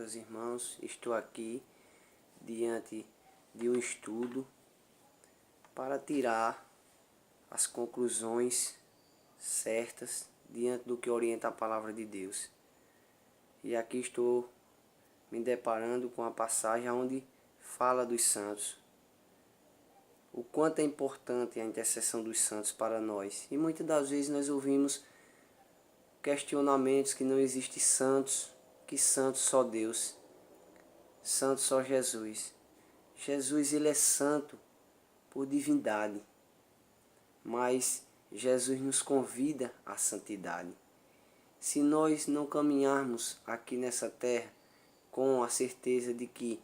meus irmãos. Estou aqui diante de um estudo para tirar as conclusões certas diante do que orienta a palavra de Deus. E aqui estou me deparando com a passagem onde fala dos santos. O quanto é importante a intercessão dos santos para nós. E muitas das vezes nós ouvimos questionamentos que não existe santos, que santo só Deus, santo só Jesus. Jesus, ele é santo por divindade, mas Jesus nos convida à santidade. Se nós não caminharmos aqui nessa terra com a certeza de que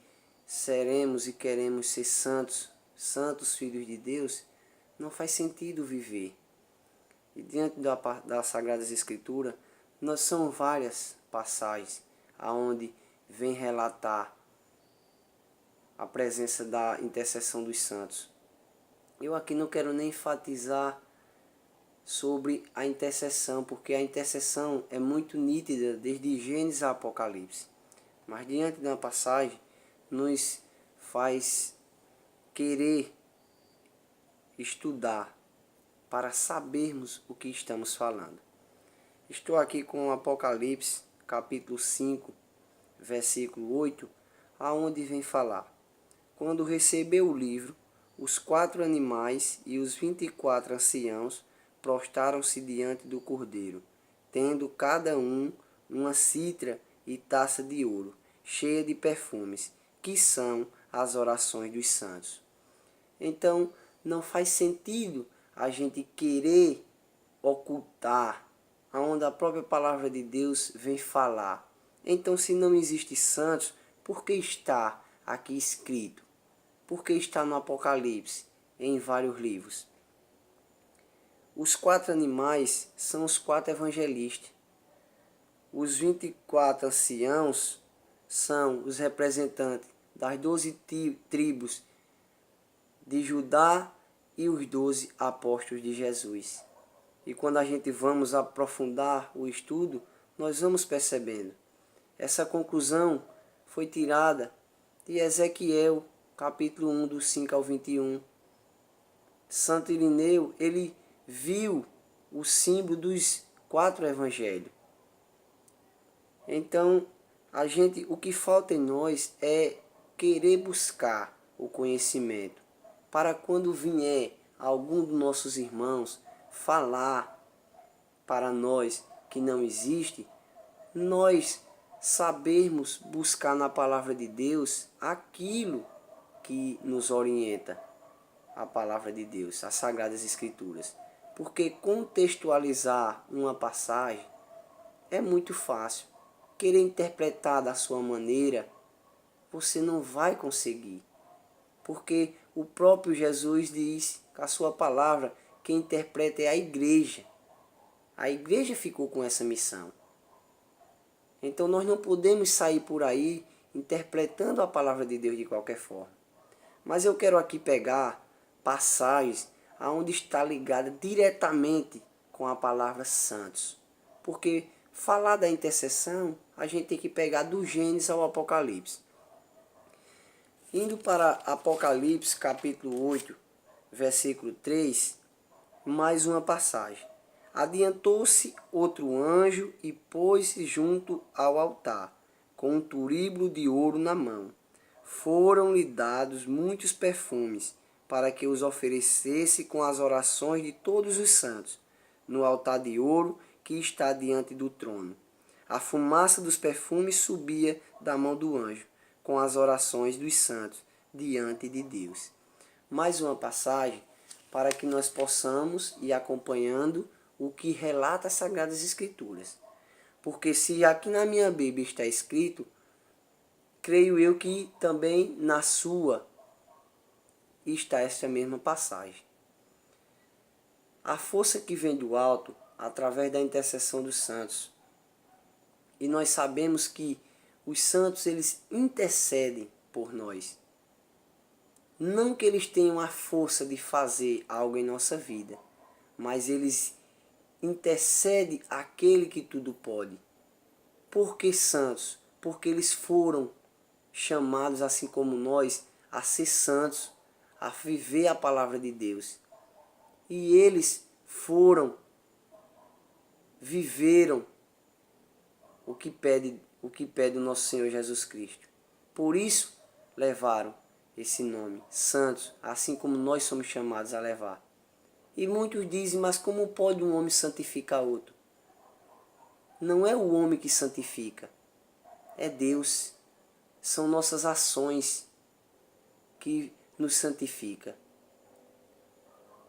seremos e queremos ser santos, santos filhos de Deus, não faz sentido viver. E diante das Sagradas Escrituras, nós são várias passagens aonde vem relatar a presença da intercessão dos santos. Eu aqui não quero nem enfatizar sobre a intercessão, porque a intercessão é muito nítida desde Gênesis a Apocalipse. Mas diante de uma passagem, nos faz querer estudar para sabermos o que estamos falando. Estou aqui com Apocalipse, capítulo 5, versículo 8, aonde vem falar: quando recebeu o livro, os 4 animais e os 24 anciãos prostraram-se diante do Cordeiro, tendo cada um uma citra e taça de ouro, cheia de perfumes, que são as orações dos santos. Então, não faz sentido a gente querer ocultar aonde a própria palavra de Deus vem falar. Então, se não existe santos, por que está aqui escrito? Por que está no Apocalipse, em vários livros? Os 4 animais são os 4 evangelistas. Os 24 anciãos são os representantes das 12 tribos de Judá e os 12 apóstolos de Jesus. E quando a gente vamos aprofundar o estudo, nós vamos percebendo. Essa conclusão foi tirada de Ezequiel, capítulo 1, do 5 ao 21. Santo Irineu, ele viu o símbolo dos 4 evangelhos. Então, o que falta em nós é querer buscar o conhecimento, para quando vier algum dos nossos irmãos falar para nós que não existe, nós sabermos buscar na palavra de Deus aquilo que nos orienta a palavra de Deus, as Sagradas Escrituras. Porque contextualizar uma passagem é muito fácil. Querer interpretar da sua maneira, você não vai conseguir. Porque o próprio Jesus diz que a sua palavra, quem interpreta é a igreja. A igreja ficou com essa missão. Então nós não podemos sair por aí interpretando a palavra de Deus de qualquer forma. Mas eu quero aqui pegar passagens aonde está ligada diretamente com a palavra santos. Porque falar da intercessão, a gente tem que pegar do Gênesis ao Apocalipse. Indo para Apocalipse, capítulo 8, versículo 3, mais uma passagem. Adiantou-se outro anjo e pôs-se junto ao altar, com um turíbulo de ouro na mão. Foram-lhe dados muitos perfumes, para que os oferecesse com as orações de todos os santos, no altar de ouro que está diante do trono. A fumaça dos perfumes subia da mão do anjo, com as orações dos santos, diante de Deus. Mais uma passagem para que nós possamos ir acompanhando o que relata as Sagradas Escrituras. Porque se aqui na minha Bíblia está escrito, creio eu que também na sua está esta mesma passagem. A força que vem do alto, através da intercessão dos santos. E nós sabemos que os santos, eles intercedem por nós. Não que eles tenham a força de fazer algo em nossa vida, mas eles intercedem àquele que tudo pode. Por que santos? porque eles foram chamados, assim como nós, a ser santos, a viver a palavra de Deus. E eles viveram o que pede o nosso Senhor Jesus Cristo. Por isso levaram esse nome, santos, assim como nós somos chamados a levar. E muitos dizem, mas como pode um homem santificar outro? Não é o homem que santifica, é Deus. São nossas ações que nos santifica.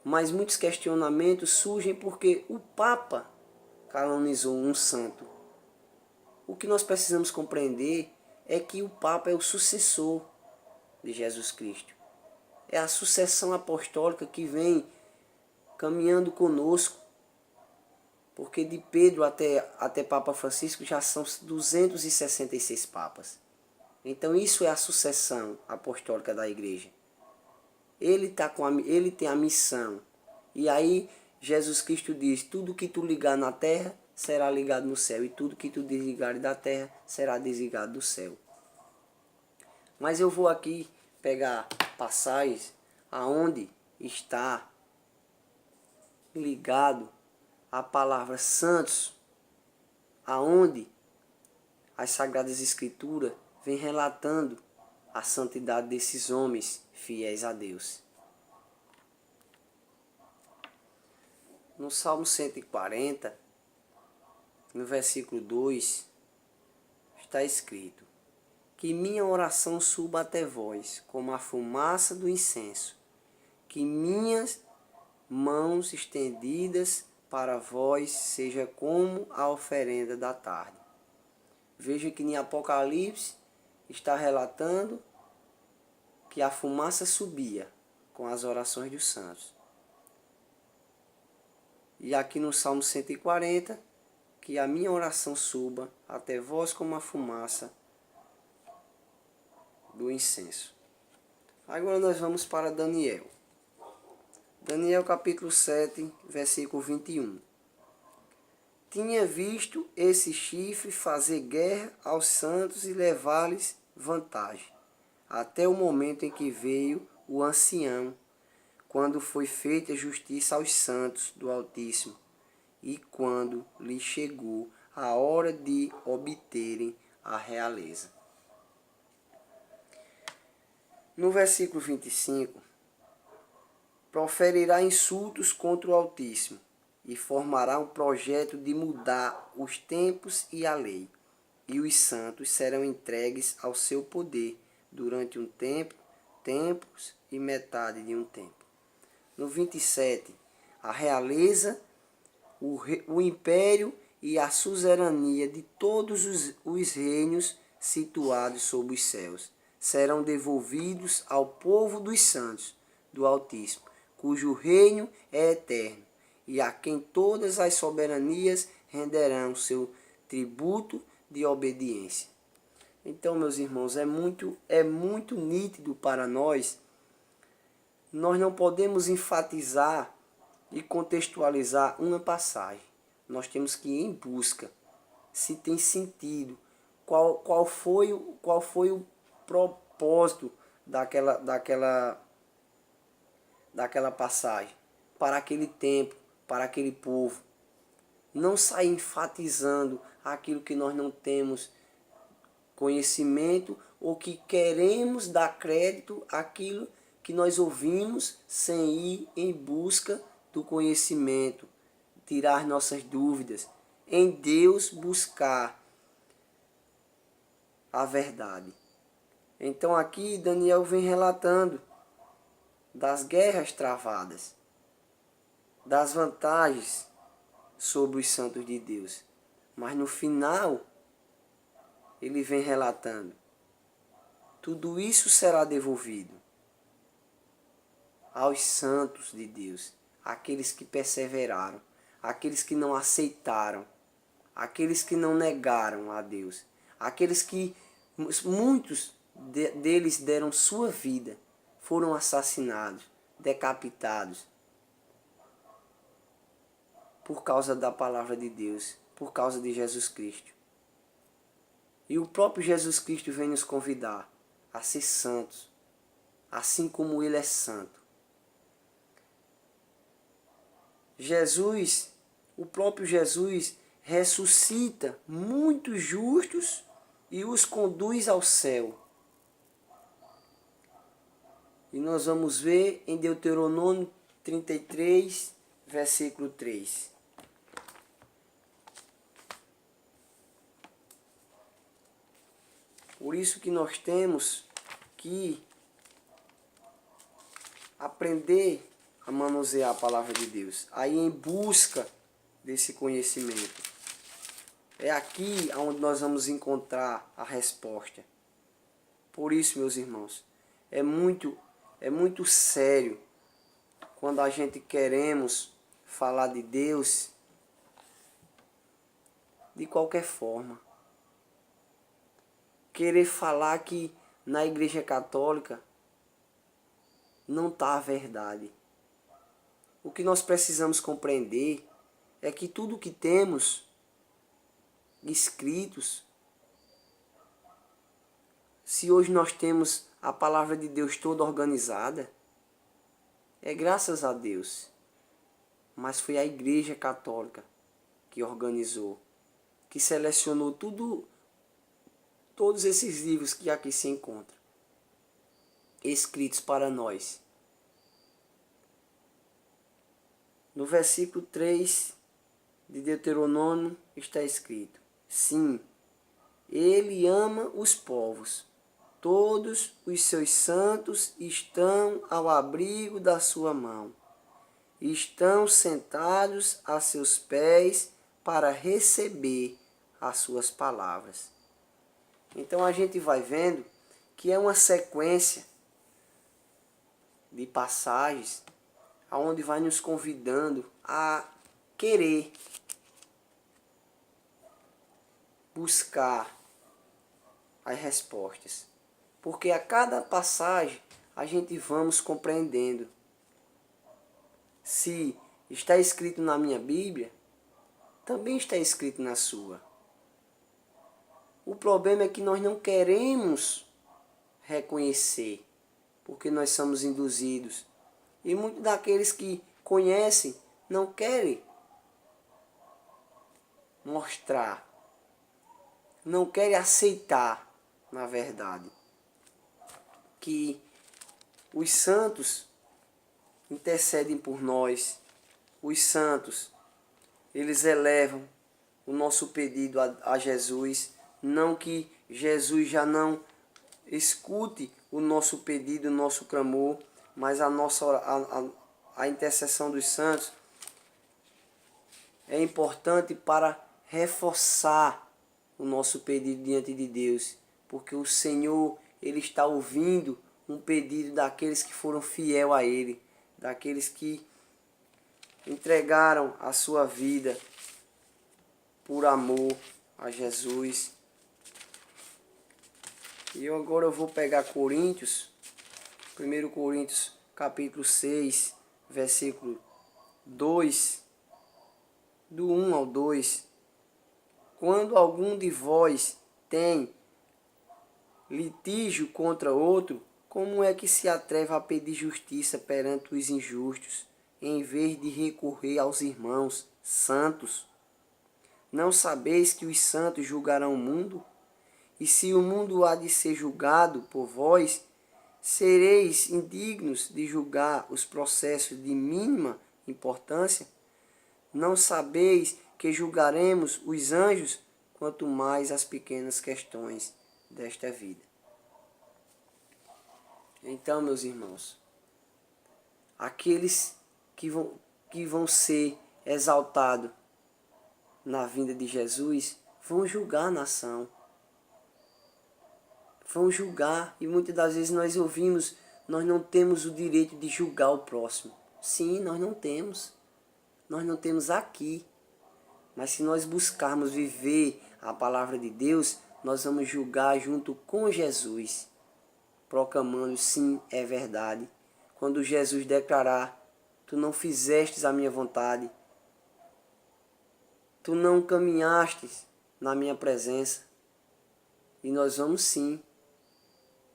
Mas muitos questionamentos surgem porque o Papa canonizou um santo. O que nós precisamos compreender é que o Papa é o sucessor de Jesus Cristo. É a sucessão apostólica que vem caminhando conosco, porque de Pedro até Papa Francisco já são 266 papas. Então isso é a sucessão apostólica da igreja. Ele tem a missão. E aí Jesus Cristo diz, tudo que tu ligar na terra será ligado no céu, e tudo que tu desligares da terra será desligado do céu. Mas eu vou aqui pegar passagens aonde está ligado a palavra santos, aonde as Sagradas Escrituras vem relatando a santidade desses homens fiéis a Deus. No Salmo 140, no versículo 2, está escrito: que minha oração suba até vós, como a fumaça do incenso, que minhas mãos estendidas para vós seja como a oferenda da tarde. Veja que em Apocalipse está relatando que a fumaça subia com as orações dos santos. E aqui no Salmo 140, que a minha oração suba até vós como a fumaça do incenso. Agora nós vamos para Daniel. Daniel capítulo 7, versículo 21. Tinha visto esse chifre fazer guerra aos santos e levar-lhes vantagem, até o momento em que veio o ancião, quando foi feita justiça aos santos do Altíssimo, e quando lhe chegou a hora de obterem a realeza. No versículo 25, proferirá insultos contra o Altíssimo e formará um projeto de mudar os tempos e a lei, e os santos serão entregues ao seu poder durante um tempo, tempos e metade de um tempo. No 27, a realeza, o império e a suzerania de todos os reinos situados sob os céus serão devolvidos ao povo dos santos do Altíssimo, cujo reino é eterno, e a quem todas as soberanias renderão seu tributo de obediência. Então, meus irmãos, é muito nítido para nós. Nós não podemos enfatizar e contextualizar uma passagem. Nós temos que ir em busca se tem sentido, qual foi o propósito daquela passagem, para aquele tempo, para aquele povo. Não sair enfatizando aquilo que nós não temos conhecimento ou que queremos dar crédito àquilo que nós ouvimos sem ir em busca do conhecimento, tirar nossas dúvidas, em Deus buscar a verdade. Então aqui Daniel vem relatando das guerras travadas, das vantagens sobre os santos de Deus. Mas no final, ele vem relatando: tudo isso será devolvido aos santos de Deus, aqueles que perseveraram, aqueles que não aceitaram, aqueles que não negaram a Deus, aqueles que muitos deles deram sua vida, foram assassinados, decapitados, por causa da palavra de Deus, por causa de Jesus Cristo. E o próprio Jesus Cristo vem nos convidar a ser santos, assim como Ele é santo. Jesus, o próprio Jesus, ressuscita muitos justos e os conduz ao céu. E nós vamos ver em Deuteronômio 33, versículo 3. Por isso que nós temos que aprender a manusear a palavra de Deus, a ir em busca desse conhecimento. É aqui onde nós vamos encontrar a resposta. Por isso, meus irmãos, é muito sério quando a gente queremos falar de Deus de qualquer forma. Querer falar que na Igreja Católica não está a verdade. O que nós precisamos compreender é que tudo que temos escritos, se hoje nós temos a palavra de Deus toda organizada, é graças a Deus. Mas foi a Igreja Católica que organizou, que selecionou todos esses livros que aqui se encontram, escritos para nós. No versículo 3 de Deuteronômio está escrito: sim, ele ama os povos, todos os seus santos estão ao abrigo da sua mão, estão sentados a seus pés para receber as suas palavras. Então a gente vai vendo que é uma sequência de passagens aonde vai nos convidando a querer buscar as respostas. Porque a cada passagem a gente vamos compreendendo. Se está escrito na minha Bíblia, também está escrito na sua. O problema é que nós não queremos reconhecer, porque nós somos induzidos. E muitos daqueles que conhecem não querem mostrar, não querem aceitar, na verdade, que os santos intercedem por nós. Os santos, eles elevam o nosso pedido a Jesus. Não que Jesus já não escute o nosso pedido, o nosso clamor, mas a intercessão dos santos é importante para reforçar o nosso pedido diante de Deus, porque o Senhor, Ele está ouvindo um pedido daqueles que foram fiel a Ele, daqueles que entregaram a sua vida por amor a Jesus. E agora eu vou pegar Coríntios, 1 Coríntios capítulo 6, versículo 2, do 1 ao 2. Quando algum de vós tem litígio contra outro, como é que se atreve a pedir justiça perante os injustos, em vez de recorrer aos irmãos santos? Não sabeis que os santos julgarão o mundo? E se o mundo há de ser julgado por vós, sereis indignos de julgar os processos de mínima importância? Não sabeis que julgaremos os anjos, quanto mais as pequenas questões desta vida? Então, meus irmãos, aqueles que vão ser exaltados na vinda de Jesus vão julgar a nação. Vão julgar, e muitas das vezes nós ouvimos, nós não temos o direito de julgar o próximo. Sim, nós não temos. Nós não temos aqui. Mas se nós buscarmos viver a palavra de Deus, nós vamos julgar junto com Jesus, proclamando: sim, é verdade. Quando Jesus declarar: tu não fizestes a minha vontade, tu não caminhastes na minha presença, E nós vamos sim.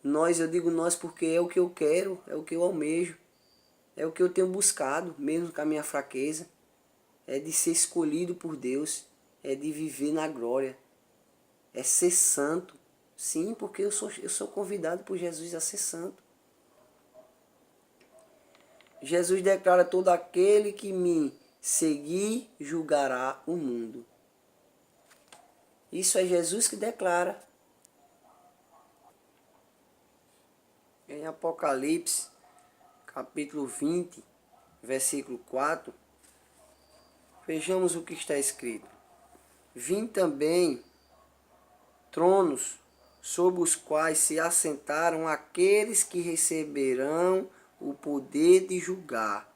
Eu digo nós porque é o que eu quero, é o que eu almejo, é o que eu tenho buscado, mesmo com a minha fraqueza. É de ser escolhido por Deus, é de viver na glória, é ser santo. Sim, porque eu sou convidado por Jesus a ser santo. Jesus declara: todo aquele que me seguir julgará o mundo. Isso é Jesus que declara. Em Apocalipse, capítulo 20, versículo 4, vejamos o que está escrito. Vim também tronos sobre os quais se assentaram aqueles que receberão o poder de julgar.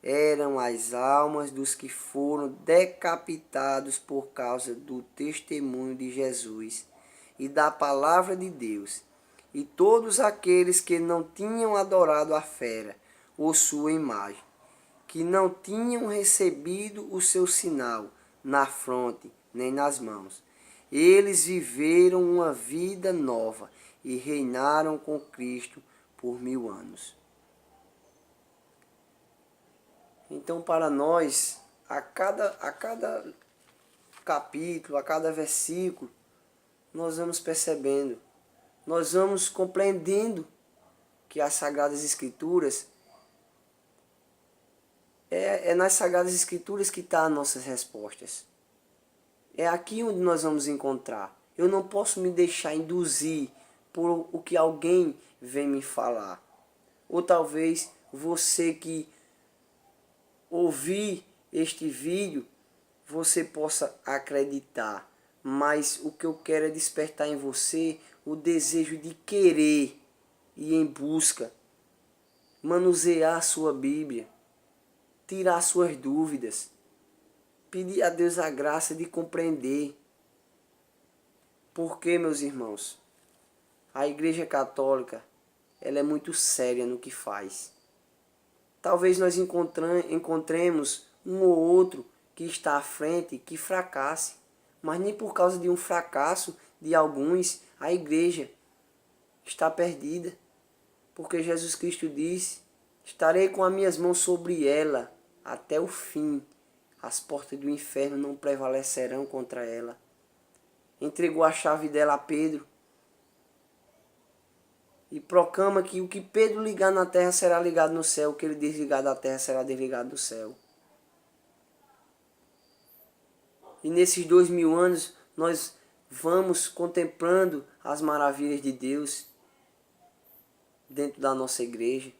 Eram as almas dos que foram decapitados por causa do testemunho de Jesus e da palavra de Deus. E todos aqueles que não tinham adorado a fera ou sua imagem, que não tinham recebido o seu sinal na fronte nem nas mãos. Eles viveram uma vida nova e reinaram com Cristo por 1000 anos. Então, para nós, a cada capítulo, a cada versículo, nós vamos percebendo, nós vamos compreendendo que as Sagradas Escrituras, é nas Sagradas Escrituras que estão as nossas respostas. É aqui onde nós vamos encontrar. Eu não posso me deixar induzir por o que alguém vem me falar. Ou talvez você que ouvir este vídeo, você possa acreditar. Mas o que eu quero é despertar em você o desejo de querer ir em busca, manusear a sua Bíblia, tirar suas dúvidas, pedir a Deus a graça de compreender. Porque, meus irmãos, a Igreja Católica, ela é muito séria no que faz. Talvez nós encontremos um ou outro que está à frente que fracasse, mas nem por causa de um fracasso de alguns a igreja está perdida. Porque Jesus Cristo disse: estarei com as minhas mãos sobre ela até o fim. As portas do inferno não prevalecerão contra ela. Entregou a chave dela a Pedro e proclama que o que Pedro ligar na terra será ligado no céu, o que ele desligar da terra será desligado do céu. E nesses 2000 anos nós vamos contemplando as maravilhas de Deus dentro da nossa igreja.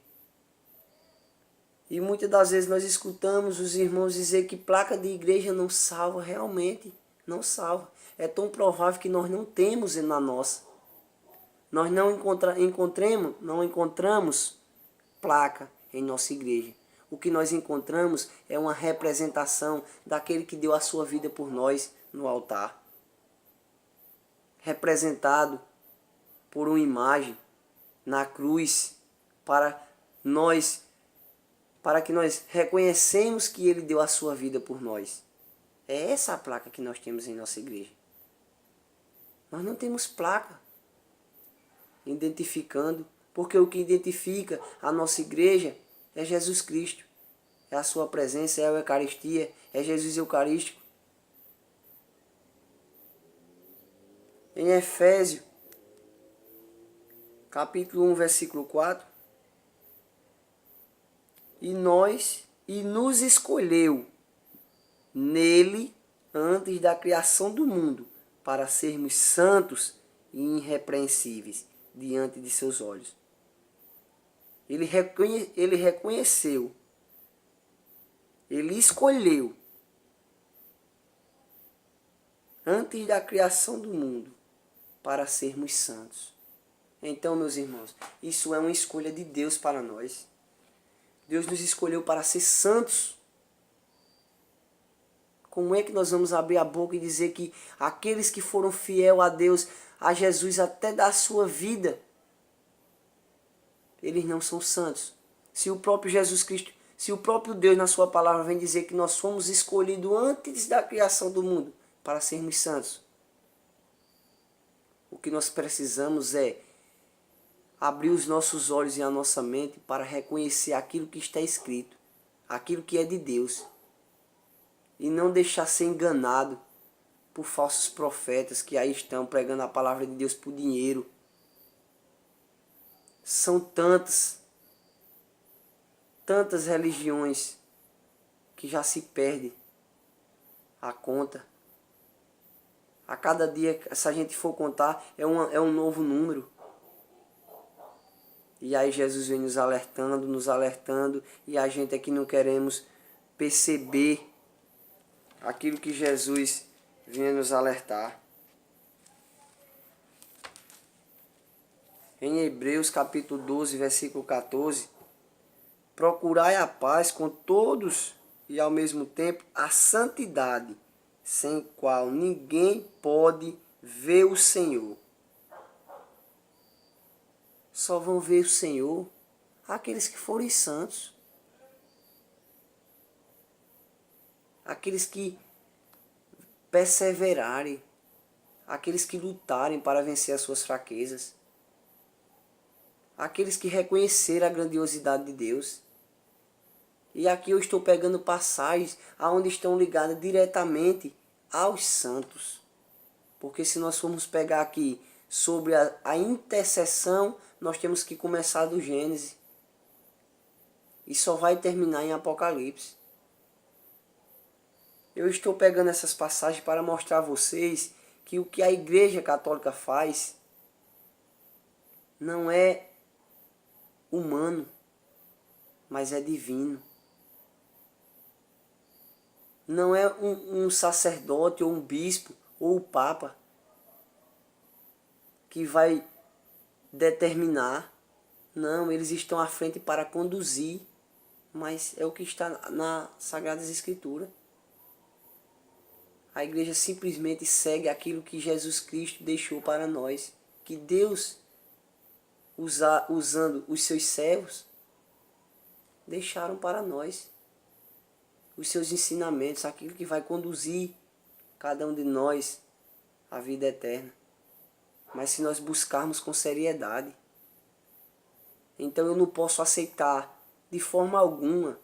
E muitas das vezes nós escutamos os irmãos dizer que placa de igreja não salva. Realmente não salva. É tão provável que nós não temos na nossa. Nós não encontramos placa em nossa igreja. O que nós encontramos é uma representação daquele que deu a sua vida por nós no altar. Representado por uma imagem na cruz para que nós reconhecemos que ele deu a sua vida por nós. É essa a placa que nós temos em nossa igreja. Nós não temos placa identificando, porque o que identifica a nossa igreja é Jesus Cristo. É a sua presença, é a Eucaristia, é Jesus Eucarístico. Em Efésios, capítulo 1, versículo 4, e nos escolheu nele antes da criação do mundo, para sermos santos e irrepreensíveis diante de seus olhos. Ele reconheceu, ele escolheu antes da criação do mundo para sermos santos. Então, meus irmãos, isso é uma escolha de Deus para nós. Deus nos escolheu para ser santos. Como é que nós vamos abrir a boca e dizer que aqueles que foram fiel a Deus, a Jesus até da sua vida, eles não são santos? Se o próprio Jesus Cristo, se o próprio Deus na sua palavra vem dizer que nós fomos escolhidos antes da criação do mundo para sermos santos. O que nós precisamos é abrir os nossos olhos e a nossa mente para reconhecer aquilo que está escrito, aquilo que é de Deus, e não deixar ser enganado por falsos profetas que aí estão pregando a palavra de Deus por dinheiro. São tantas religiões que já se perde a conta. A cada dia, se a gente for contar, é um novo número. E aí Jesus vem nos alertando, e a gente aqui não queremos perceber aquilo que Jesus vinha nos alertar. Em Hebreus capítulo 12, versículo 14, procurai a paz com todos e ao mesmo tempo a santidade, sem qual ninguém pode ver o Senhor. Só vão ver o Senhor aqueles que forem santos. Aqueles que perseverarem. Aqueles que lutarem para vencer as suas fraquezas. Aqueles que reconheceram a grandiosidade de Deus. E aqui eu estou pegando passagens aonde estão ligadas diretamente aos santos. Porque se nós formos pegar aqui sobre a intercessão, nós temos que começar do Gênesis. E só vai terminar em Apocalipse. Eu estou pegando essas passagens para mostrar a vocês que o que a Igreja Católica faz não é humano, mas é divino. Não é um sacerdote ou um bispo ou o Papa que vai determinar. Não, eles estão à frente para conduzir, mas é o que está na Sagradas Escrituras. A igreja simplesmente segue aquilo que Jesus Cristo deixou para nós, que Deus, usando os seus servos, deixaram para nós. Os seus ensinamentos, aquilo que vai conduzir cada um de nós à vida eterna. Mas se nós buscarmos com seriedade, então eu não posso aceitar de forma alguma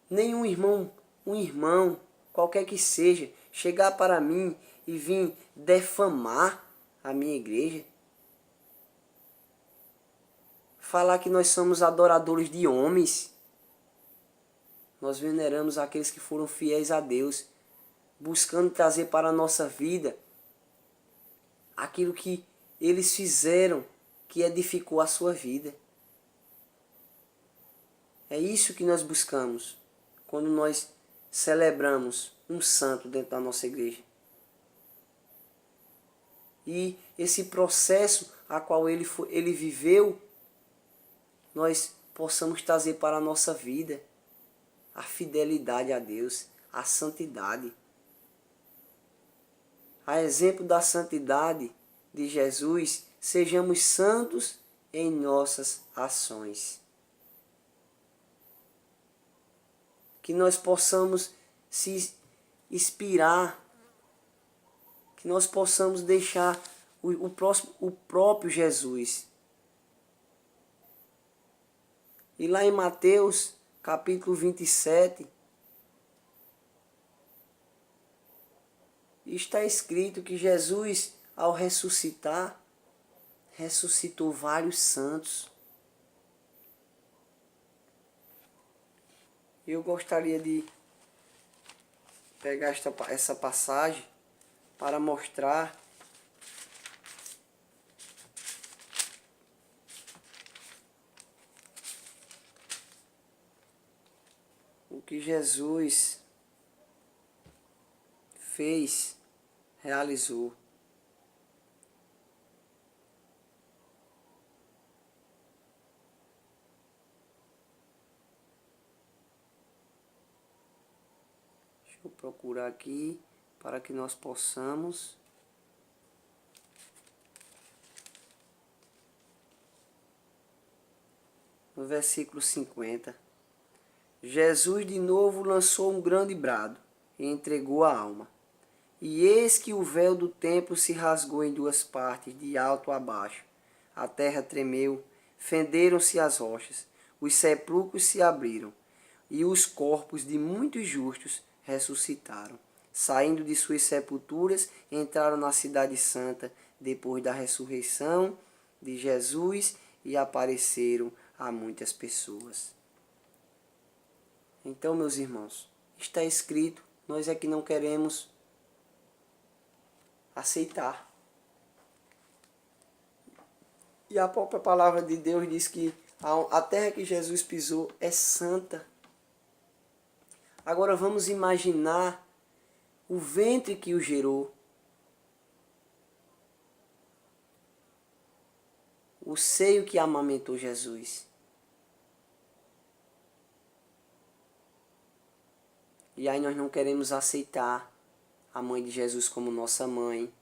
nenhum irmão, um irmão, qualquer que seja, chegar para mim e vir defamar a minha igreja. Falar que nós somos adoradores de homens. Nós veneramos aqueles que foram fiéis a Deus, buscando trazer para a nossa vida aquilo que eles fizeram, que edificou a sua vida. É isso que nós buscamos quando nós celebramos um santo dentro da nossa igreja. E esse processo a qual ele viveu, nós possamos trazer para a nossa vida a fidelidade a Deus, a santidade. A exemplo da santidade de Jesus, sejamos santos em nossas ações. Que nós possamos se inspirar, que nós possamos deixar o próprio Jesus. E lá em Mateus, capítulo 27, está escrito que Jesus, ao ressuscitar, ressuscitou vários santos. Eu gostaria de pegar essa passagem para mostrar o que Jesus fez, realizou. Deixa eu procurar aqui para que nós possamos no versículo 50. Jesus de novo lançou um grande brado e entregou a alma. E eis que o véu do templo se rasgou em duas partes, de alto a baixo. A terra tremeu, fenderam-se as rochas, os sepulcros se abriram, e os corpos de muitos justos ressuscitaram. Saindo de suas sepulturas, entraram na cidade santa, depois da ressurreição de Jesus, e apareceram a muitas pessoas. Então, meus irmãos, está escrito, nós é que não queremos aceitar. E a própria palavra de Deus diz que a terra que Jesus pisou é santa. Agora vamos imaginar o ventre que o gerou, o seio que amamentou Jesus. E aí nós não queremos aceitar a mãe de Jesus como nossa mãe.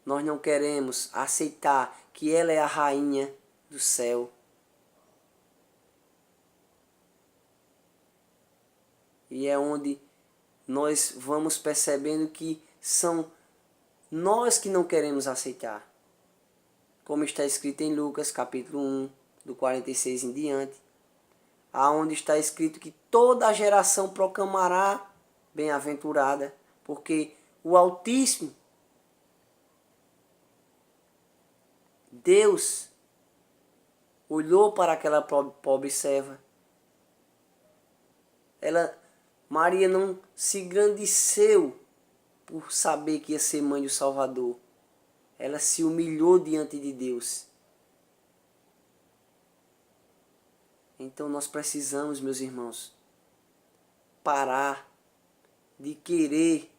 Nós não queremos aceitar que ela é a rainha do céu. E é onde nós vamos percebendo que são nós que não queremos aceitar. Como está escrito em Lucas, capítulo 1, do 46 em diante, aonde está escrito que toda a geração proclamará bem-aventurada, porque o Altíssimo, Deus, olhou para aquela pobre serva. Maria não se engrandeceu por saber que ia ser mãe do Salvador. Ela se humilhou diante de Deus. Então nós precisamos, meus irmãos, parar de querer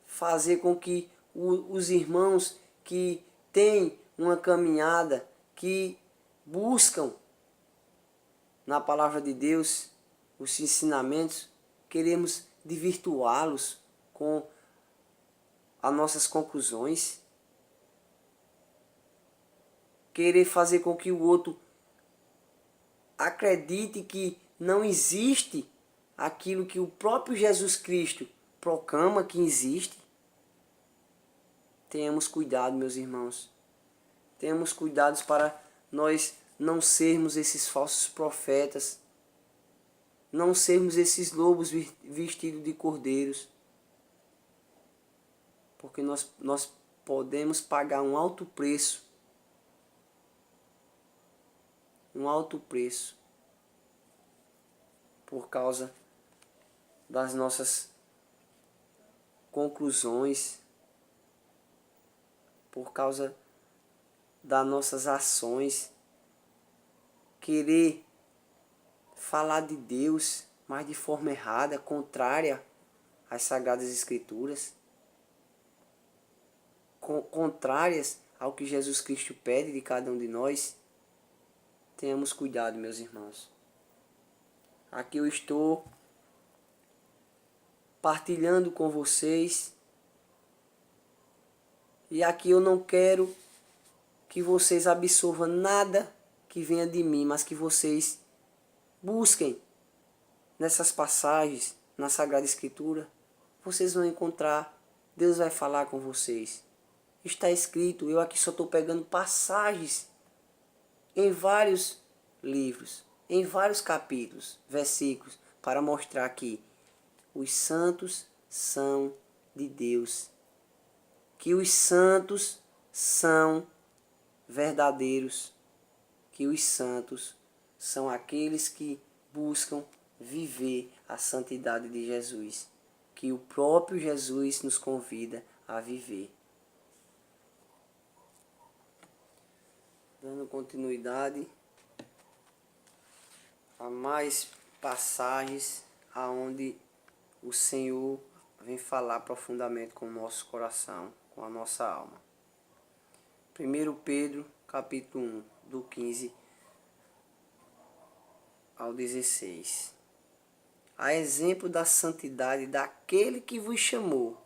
fazer com que os irmãos que têm uma caminhada, que buscam na palavra de Deus os ensinamentos, queremos desvirtuá-los com as nossas conclusões, querer fazer com que o outro acredite que não existe aquilo que o próprio Jesus Cristo proclama que existe. Tenhamos cuidado, meus irmãos. Tenhamos cuidados para nós não sermos esses falsos profetas, não sermos esses lobos vestidos de cordeiros, porque nós podemos pagar um alto preço por causa das nossas conclusões, por causa das nossas ações, querer falar de Deus, mas de forma errada, contrária às Sagradas Escrituras, contrárias ao que Jesus Cristo pede de cada um de nós. Tenhamos cuidado, meus irmãos. Aqui eu estou partilhando com vocês, e aqui eu não quero que vocês absorvam nada que venha de mim, mas que vocês busquem nessas passagens, na Sagrada Escritura. Vocês vão encontrar, Deus vai falar com vocês. Está escrito, eu aqui só estou pegando passagens em vários livros, em vários capítulos, versículos, para mostrar que os santos são de Deus, que os santos são verdadeiros, que os santos são aqueles que buscam viver a santidade de Jesus, que o próprio Jesus nos convida a viver. Dando continuidade a mais passagens aonde o Senhor vem falar profundamente com o nosso coração, com a nossa alma. 1 Pedro, capítulo 1, do 15 ao 16. A exemplo da santidade daquele que vos chamou,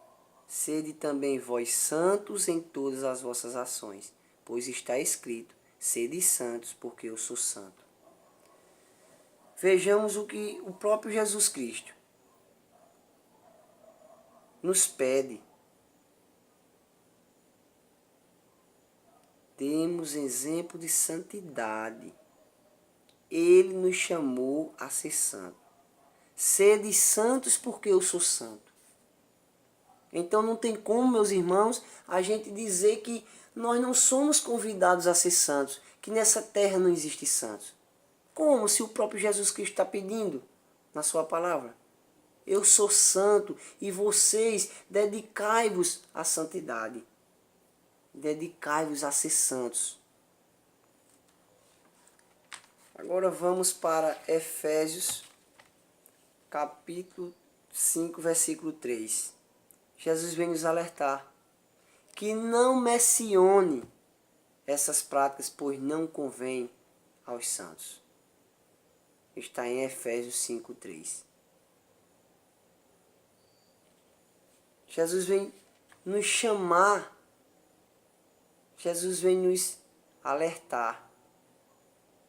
sede também vós santos em todas as vossas ações, pois está escrito, sede santos, porque eu sou santo. Vejamos o que o próprio Jesus Cristo nos pede. Temos exemplo de santidade. Ele nos chamou a ser santo. Sede santos porque eu sou santo. Então não tem como, meus irmãos, a gente dizer que nós não somos convidados a ser santos, que nessa terra não existe santos. Como se o próprio Jesus Cristo está pedindo na sua palavra? Eu sou santo e vocês dedicai-vos à santidade. Dedicai-vos a ser santos. Agora vamos para Efésios, capítulo 5, versículo 3. Jesus vem nos alertar que não mencione essas práticas, pois não convém aos santos. Está em Efésios 5, 3. Jesus vem nos chamar, Jesus vem nos alertar.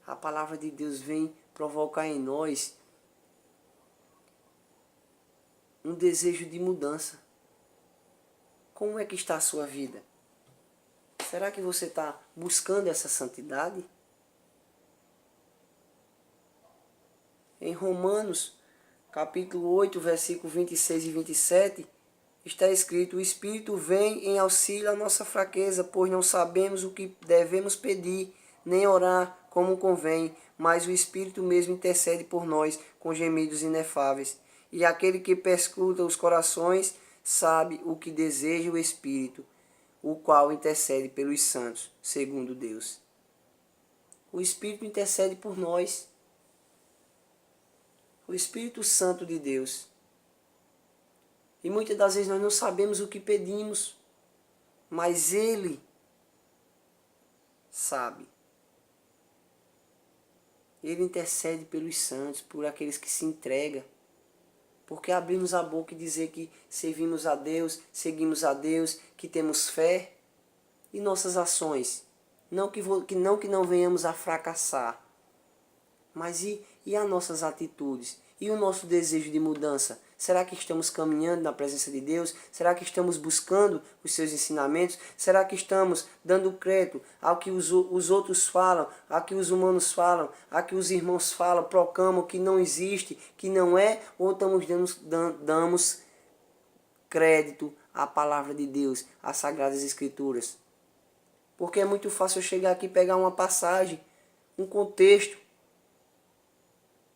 A palavra de Deus vem provocar em nós um desejo de mudança. Como é que está a sua vida? Será que você está buscando essa santidade? Em Romanos, capítulo 8, versículo 26 e 27, está escrito: o Espírito vem em auxílio à nossa fraqueza, pois não sabemos o que devemos pedir, nem orar como convém, mas o Espírito mesmo intercede por nós com gemidos inefáveis. E aquele que perscruta os corações sabe o que deseja o Espírito, o qual intercede pelos santos, segundo Deus. O Espírito intercede por nós. O Espírito Santo de Deus. E muitas das vezes nós não sabemos o que pedimos, mas Ele sabe. Ele intercede pelos santos, por aqueles que se entregam. Porque abrimos a boca e dizer que servimos a Deus, seguimos a Deus, que temos fé, e nossas ações, não que não venhamos a fracassar, mas e as nossas atitudes? E o nosso desejo de mudança? Será que estamos caminhando na presença de Deus? Será que estamos buscando os seus ensinamentos? Será que estamos dando crédito ao que os outros falam, ao que os humanos falam, ao que os irmãos falam, proclamam que não existe, que não é? Ou damos crédito à palavra de Deus, às Sagradas Escrituras? Porque é muito fácil eu chegar aqui e pegar uma passagem, um contexto,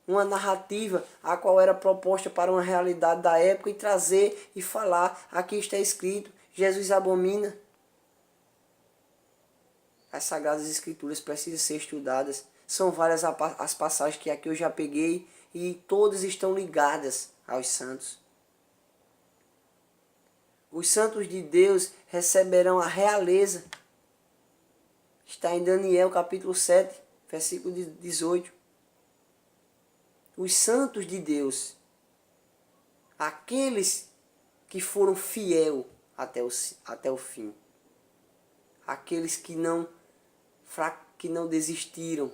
uma narrativa a qual era proposta para uma realidade da época e trazer e falar. Aqui está escrito: Jesus abomina. As Sagradas Escrituras precisam ser estudadas. São várias as passagens que aqui eu já peguei e todas estão ligadas aos santos. Os santos de Deus receberão a realeza. Está em Daniel capítulo 7, versículo 18. Os santos de Deus, aqueles que foram fiel até o fim, aqueles que não desistiram,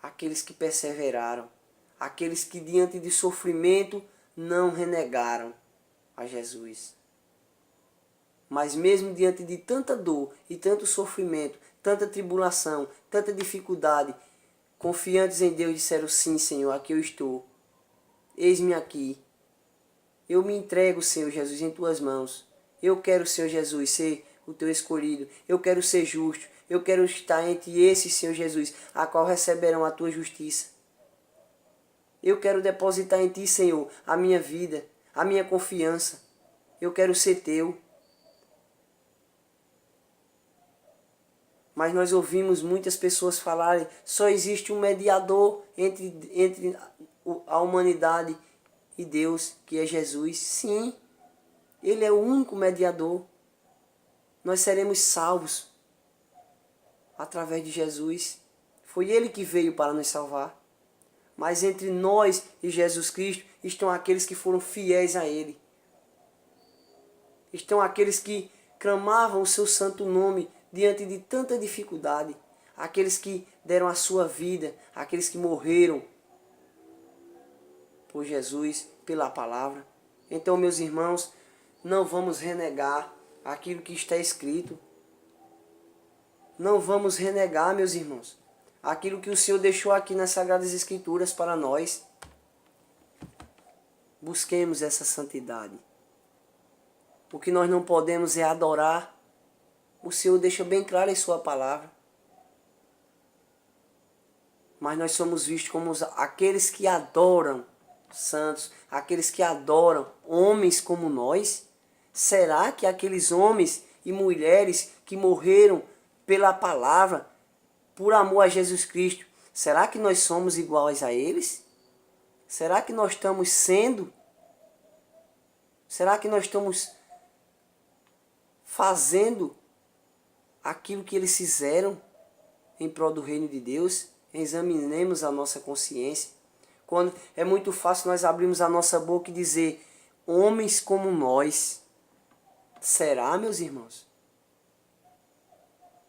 aqueles que perseveraram, aqueles que diante de sofrimento não renegaram a Jesus. Mas mesmo diante de tanta dor e tanto sofrimento, tanta tribulação, tanta dificuldade, confiantes em Deus, disseram: sim, Senhor, aqui eu estou. Eis-me aqui. Eu me entrego, Senhor Jesus, em tuas mãos. Eu quero, Senhor Jesus, ser o teu escolhido. Eu quero ser justo. Eu quero estar entre esses, Senhor Jesus, a qual receberão a tua justiça. Eu quero depositar em ti, Senhor, a minha vida, a minha confiança. Eu quero ser teu. Mas nós ouvimos muitas pessoas falarem: só existe um mediador entre a humanidade e Deus, que é Jesus. Sim, Ele é o único mediador. Nós seremos salvos através de Jesus. Foi Ele que veio para nos salvar. Mas entre nós e Jesus Cristo estão aqueles que foram fiéis a Ele. Estão aqueles que clamavam o seu santo nome diante de tanta dificuldade, aqueles que deram a sua vida, aqueles que morreram por Jesus, pela palavra. Então, meus irmãos, não vamos renegar aquilo que está escrito. Não vamos renegar, meus irmãos, aquilo que o Senhor deixou aqui nas Sagradas Escrituras para nós. Busquemos essa santidade. O que nós não podemos é adorar. O Senhor deixa bem claro em sua palavra. Mas nós somos vistos como aqueles que adoram santos, aqueles que adoram homens como nós. Será que aqueles homens e mulheres que morreram pela palavra, por amor a Jesus Cristo, será que nós somos iguais a eles? Será que nós estamos sendo? Será que nós estamos fazendo aquilo que eles fizeram em prol do reino de Deus? Examinemos a nossa consciência. Quando é muito fácil nós abrirmos a nossa boca e dizer, homens como nós. Será, meus irmãos?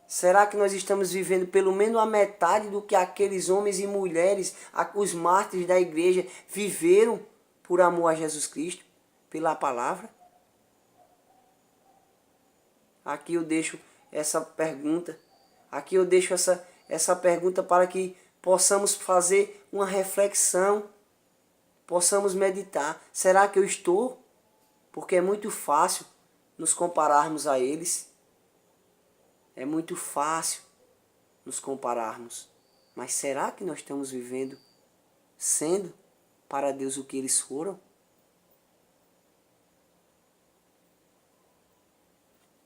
Será que nós estamos vivendo pelo menos a metade do que aqueles homens e mulheres, os mártires da igreja, viveram por amor a Jesus Cristo, pela palavra? Aqui eu deixo essa pergunta. Aqui eu deixo essa pergunta para que possamos fazer uma reflexão, possamos meditar. Será que eu estou? Porque é muito fácil nos compararmos a eles. É muito fácil nos compararmos. Mas será que nós estamos vivendo, sendo para Deus o que eles foram?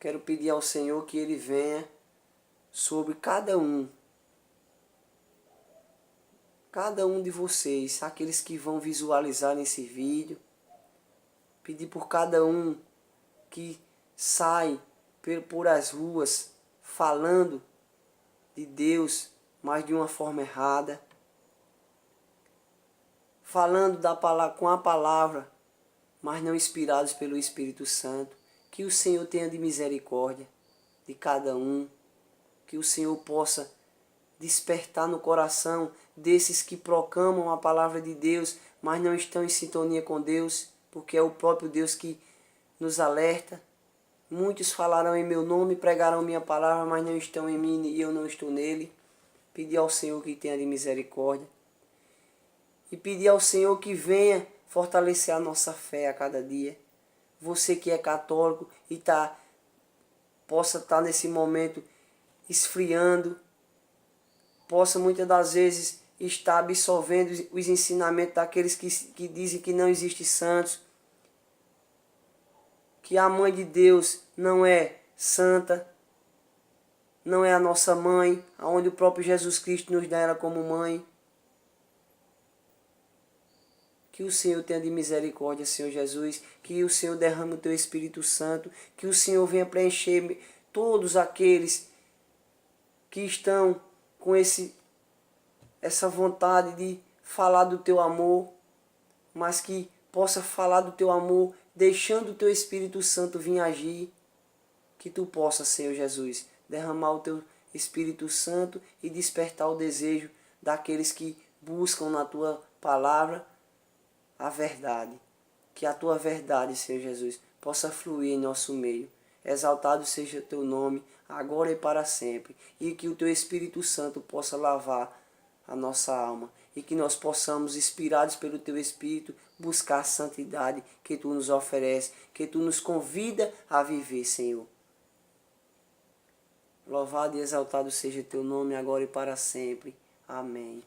Quero pedir ao Senhor que Ele venha sobre cada um de vocês, aqueles que vão visualizar nesse vídeo. Pedir por cada um que sai por as ruas falando de Deus, mas de uma forma errada. Falando com a palavra, mas não inspirados pelo Espírito Santo. Que o Senhor tenha de misericórdia de cada um. Que o Senhor possa despertar no coração desses que proclamam a palavra de Deus, mas não estão em sintonia com Deus, porque é o próprio Deus que nos alerta. Muitos falarão em meu nome, pregarão minha palavra, mas não estão em mim e eu não estou nele. Pedir ao Senhor que tenha de misericórdia. E pedir ao Senhor que venha fortalecer a nossa fé a cada dia. Você que é católico e possa estar nesse momento esfriando, possa muitas das vezes estar absorvendo os ensinamentos daqueles que dizem que não existe santos, que a mãe de Deus não é santa, não é a nossa mãe, aonde o próprio Jesus Cristo nos dá ela como mãe. Que o Senhor tenha de misericórdia, Senhor Jesus, que o Senhor derrame o Teu Espírito Santo, que o Senhor venha preencher todos aqueles que estão com essa vontade de falar do Teu amor, mas que possa falar do Teu amor, deixando o Teu Espírito Santo vir agir. Que Tu possa, Senhor Jesus, derramar o Teu Espírito Santo e despertar o desejo daqueles que buscam na Tua palavra a verdade. Que a Tua verdade, Senhor Jesus, possa fluir em nosso meio. Exaltado seja o Teu nome, agora e para sempre. E que o Teu Espírito Santo possa lavar a nossa alma. E que nós possamos, inspirados pelo Teu Espírito, buscar a santidade que Tu nos oferece, que Tu nos convida a viver, Senhor. Louvado e exaltado seja Teu nome, agora e para sempre. Amém.